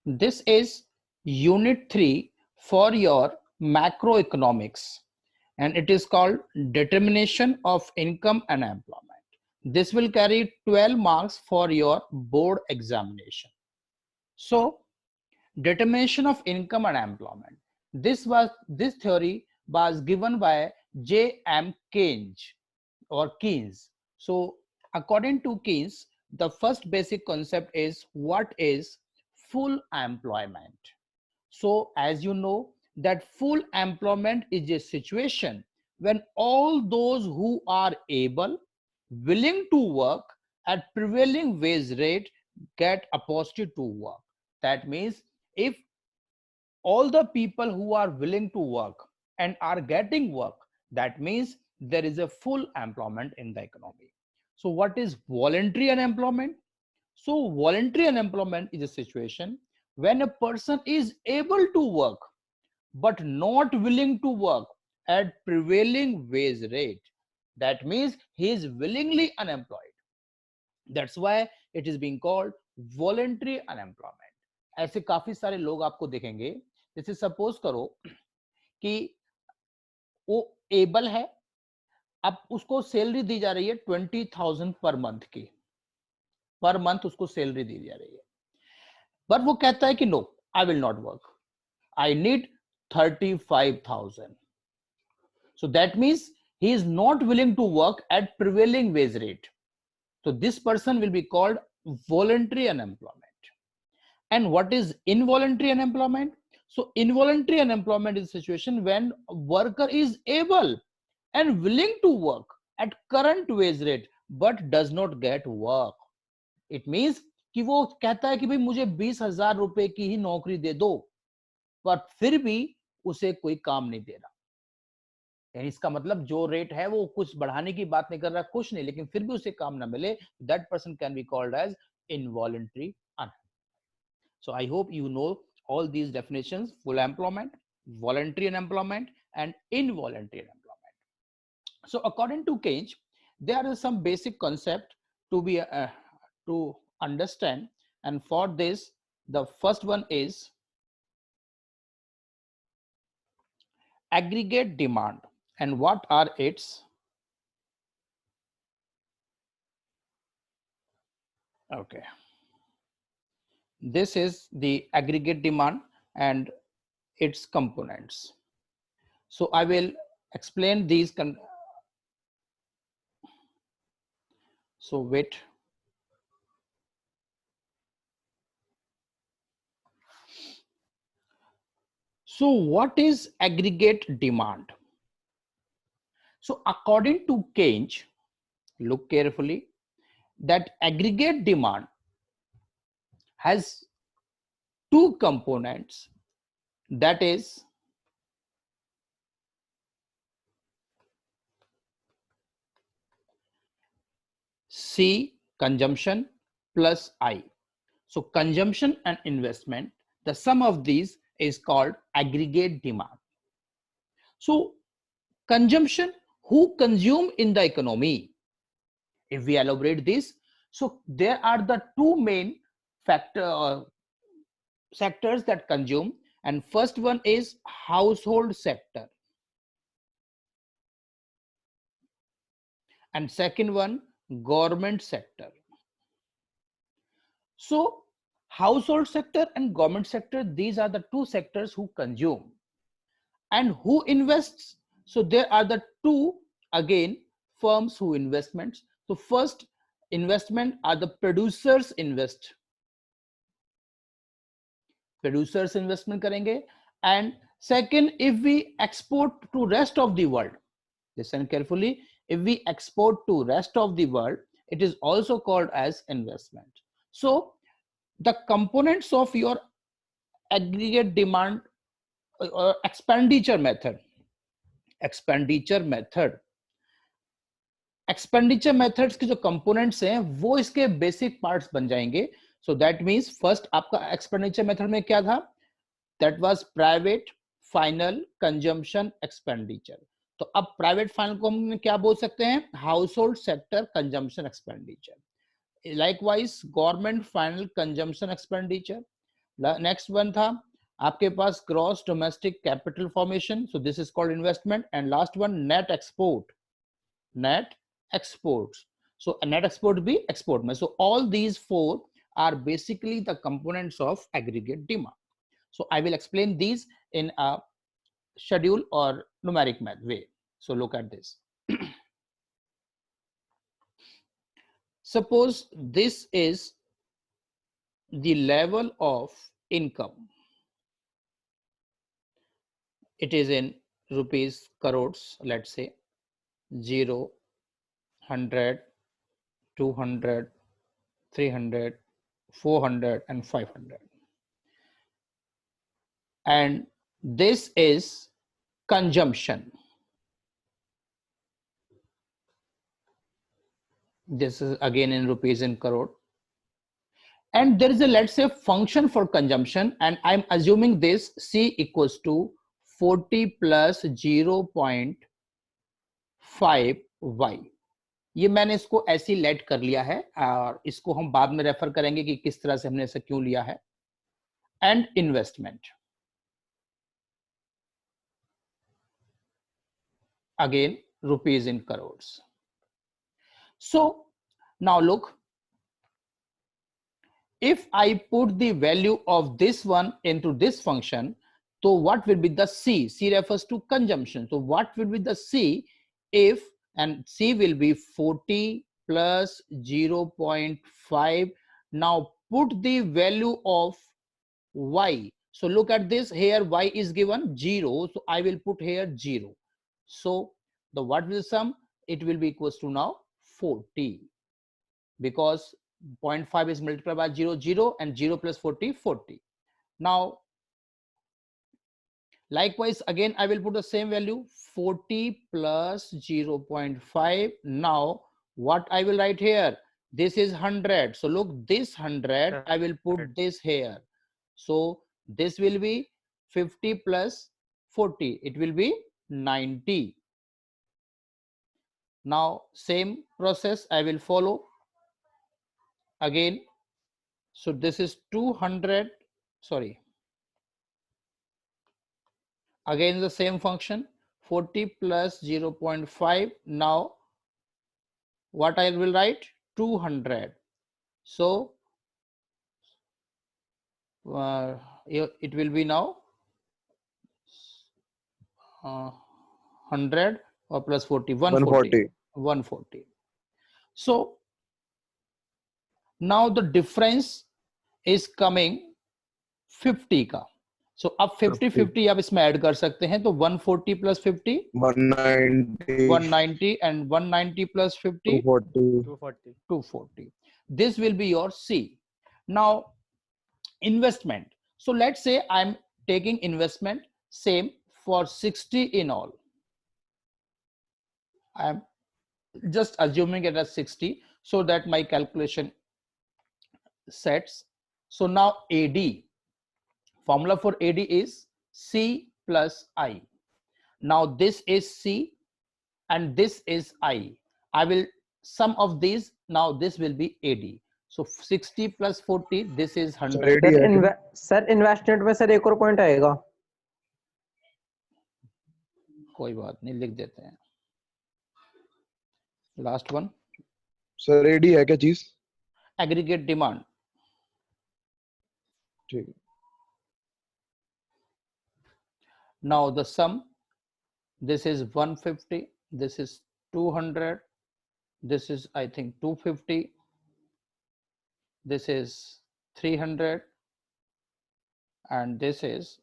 This is unit 3 for your macroeconomics, and it is called determination of income and employment. This will carry 12 marks for your board examination. So, determination of income and employment. This theory was given by J.M. Keynes or Keynes. So, according to Keynes, the first basic concept is what is full employment. So, as you know, that full employment is a situation when all those who are able, willing to work at prevailing wage rate get opportunity to work. That means if all the people who are willing to work and are getting work, that means there is a full employment in the economy. So what is voluntary unemployment? So voluntary unemployment is a situation when a person is able to work but not willing to work at prevailing wage rate. That means he is willingly unemployed. That's why it is being called voluntary unemployment. ऐसे काफी सारे लोग आपको देखेंगे, जैसे suppose करो कि वो एबल है, अब उसको सैलरी दी जा रही है 20,000 पर मंथ की, पर मंथ उसको सैलरी दी जा रही है, पर वो कहता है कि no, I will not work, I need 35,000. So that means he is not willing to work at prevailing wage rate. So this person will be called voluntary unemployment. And what is involuntary unemployment? So involuntary unemployment is a situation when a worker is able and willing to work at current wage rate but does not get work. It means कि वो कहता है कि भाई मुझे 20,000 रुपए की ही नौकरी दे दो, पर फिर भी उसे कोई काम नहीं दे रहा. यानी इसका मतलब जो रेट है वो कुछ बढ़ाने की बात नहीं कर रहा, कुछ नहीं, लेकिन फिर भी उसे काम ना मिले, that person can be called as involuntary. So I hope you know all these definitions: full employment, voluntary unemployment, and involuntary unemployment. So according to Keynes, there is some basic concept to be to understand, and for this, the first one is aggregate demand. And what are its? Okay, this is the aggregate demand and its components. So I will explain these. So wait. So what is aggregate demand? So according to Keynes, look carefully, that aggregate demand has two components, that is C, consumption, plus I. So consumption and investment, the sum of these is called aggregate demand. So consumption, who consume in the economy? If we elaborate this, so there are the two main sectors that consume, and first one is household sector, and second one government sector. So household sector and government sector, these are the two sectors who consume. And who invests? So there are the two, again, firms who investments. So first investment are the producers invest. Producers investment करेंगे. And second, if we export to rest of the world, listen carefully, if we export to rest of the world, it is also called as investment. So the components of your aggregate demand or expenditure method के जो components हैं वो इसके basic parts बन जाएंगे. So that means first आपका expenditure method में क्या था? That was private, final, consumption, expenditure. तो अब प्राइवेट फाइनल को हम क्या बोल सकते हैं? Household sector consumption expenditure. Likewise, government final consumption expenditure, next one था आपके पास gross domestic capital formation, so this is called investment. And last one net export, net exports. So a net export be export mein. So all these four are basically the components of aggregate demand. So I will explain these in a schedule or numeric way. So look at this. Suppose this is the level of income. It is in rupees crores, let's say 0, 100, 200, 300, 400 and 500. And this is consumption. This is again in rupees in crore. And there is a, let's say, function for consumption, and I'm assuming this C equals to 40 plus 0.5 y. ये मैंने इसको ऐसे late कर लिया है और इसको हम बाद में रेफर करेंगे कि किस तरह से हमने इसे क्यों लिया है. And investment again rupees in crores. So now look, if I put the value of this one into this function, so what will be the C? C refers to consumption. So what will be the C if, and C will be 40 plus 0.5. Now put the value of Y. So look at this here, Y is given 0. So I will put here 0. So the what will sum? It will be equals to now 40, because 0.5 is multiplied by 0, 0, and 0 plus 40, 40. Now, likewise, again, I will put the same value, 40 plus 0.5. Now, what I will write here? This is 100. So look, this 100, I will put this here. So this will be 50 plus 40. It will be 90. Now, same process I will follow. Again, so this is 200, sorry. Again, the same function, 40 plus 0.5. Now, what I will write? 200. So, it will be now 100 or plus 40, 140. 140. So, now the difference is coming 50 का. So अब 50-50 आप इसमें add कर सकते हैं. तो 140 plus 50 190 and 190 plus 50 240. This will be your C. Now investment. So let's say I'm taking investment same for 60 in all. I'm just assuming it as 60 so that my calculation sets. So now AD. Formula for AD is C plus I. Now this is C and this is I. I will sum of these. Now this will be AD. So 60 plus 40, this is 100. Sir investment में sir एक और point आएगा. कोई बात नहीं, लिख देते हैं. लास्ट वन सर एडी है क्या चीज? Aggregate demand. ठीक है. Now the sum, this is 150, this is 200, this is I think 250, this is 300, and this is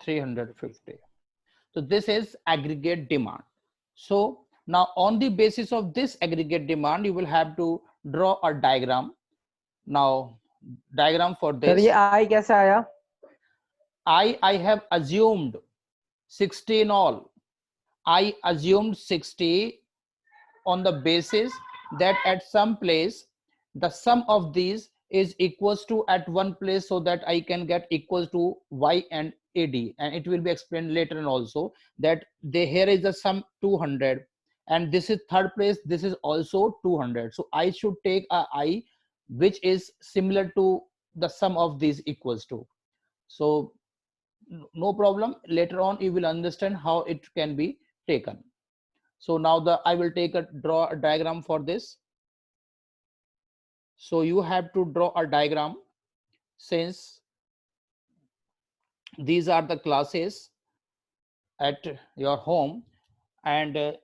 350. So this is aggregate demand. So now on the basis of this aggregate demand, you will have to draw a diagram. Now diagram for this. Sir ये I कैसे आया? I have assumed 60 in all. I assumed 60 on the basis that at some place the sum of these is equals to at one place, so that I can get equals to Y and AD, and it will be explained later on also that here is the sum 200 and this is third place, this is also 200. So I should take a I which is similar to the sum of these equals to. So no problem, later on you will understand how it can be taken. So now I will draw a diagram for this. So you have to draw a diagram, since these are the classes at your home, and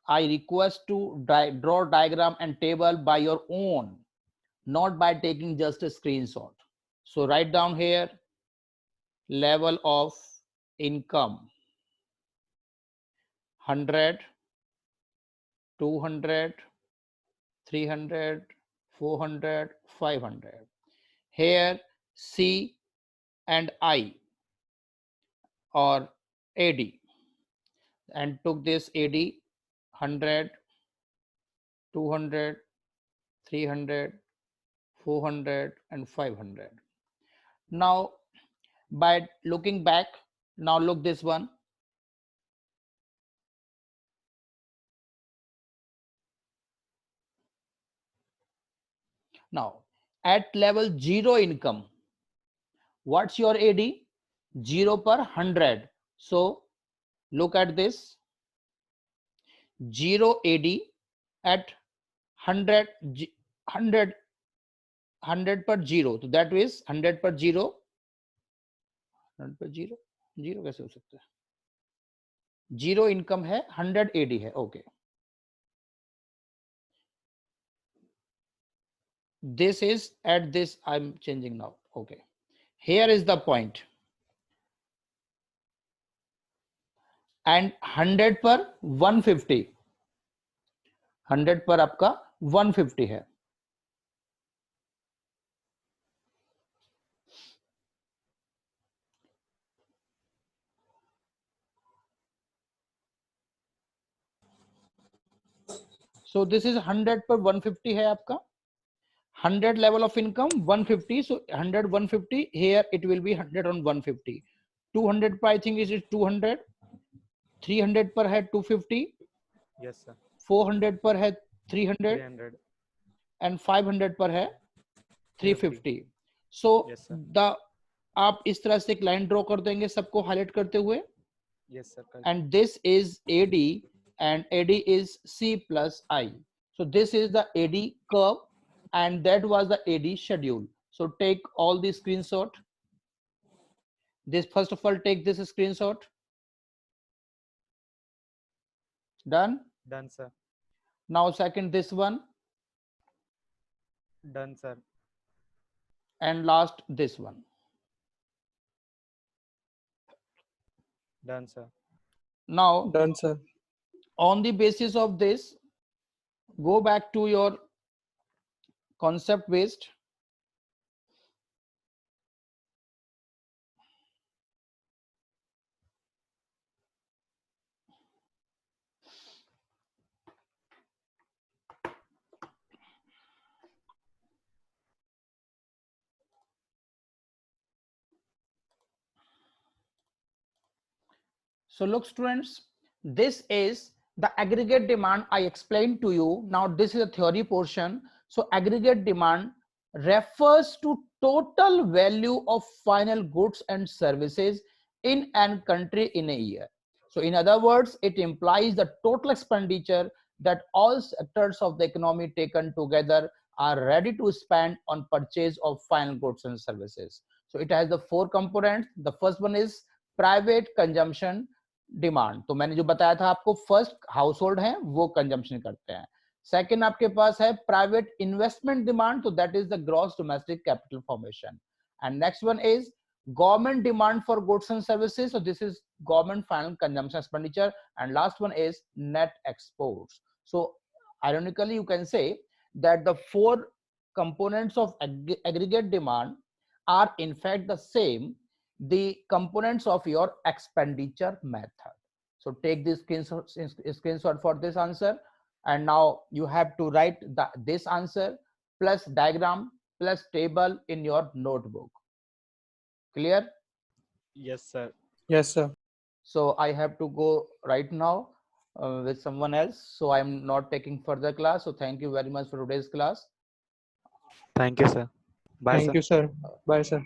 I request to draw diagram and table by your own, not by taking just a screenshot. So write down here level of income 100, 200, 300, 400, 500. Here C and I or AD, and took this AD 100, 200, 300, 400 and 500. Now by looking back, now look this one. Now at level 0 income, what's your AD? 0 per 100. So look at this, 0 AD at 100, 100 per 0. So that is 100 per 0, 100 per 0, 0 कैसे हो सकता है? 0 income है, 100 AD है. Okay. This is at this, I'm changing now. Okay. Here is the point. And 100 पर 150, 100 पर आपका 150 है. So this is 100 पर 150 है आपका. 100 level of income 150. So 100 150, here it will be 100 on 150. 200 पर I think is 200. 300 पर है 250. Yes sir. 400 पर है 300. 300. And 500 पर है 350. So Yes sir. आप इस तरह से एक लाइन ड्रॉ कर देंगे सबको हाईलाइट करते हुए. Yes sir. And this is AD, and AD is C plus I. So this is the AD curve, and that was the AD schedule. So take all the screenshot. This, first of all, take this screenshot. Done. Done sir. Now second, this one, Done sir. and last this one. Done sir. Now Done, sir. on the basis of this, go back to your concept based. So look students, this is the aggregate demand I explained to you. Now this is a theory portion. So aggregate demand refers to total value of final goods and services in an country in a year. So in other words, it implies the total expenditure that all sectors of the economy taken together are ready to spend on purchase of final goods and services. So it has the 4 components. The first one is private consumption demand. तो मैंने जो बताया था आपको, first house hold है वो consumption करते हैं. सेकंड आपके पास है प्राइवेट इन्वेस्टमेंट डिमांड, तो that is the gross domestic capital formation. And next one is government demand for goods and services, so this is government final consumption expenditure. And last one is net exports. So ironically you can say that the 4 components of aggregate demand are in fact the same, the components of your expenditure method. So take this screenshot for this answer, and now you have to write this answer plus diagram plus table in your notebook. Clear? Yes sir. Yes, sir. So I have to go right now with someone else, so I am not taking further class. So thank you very much for today's class. Thank you sir. Bye Thank sir. you, sir. Bye, sir.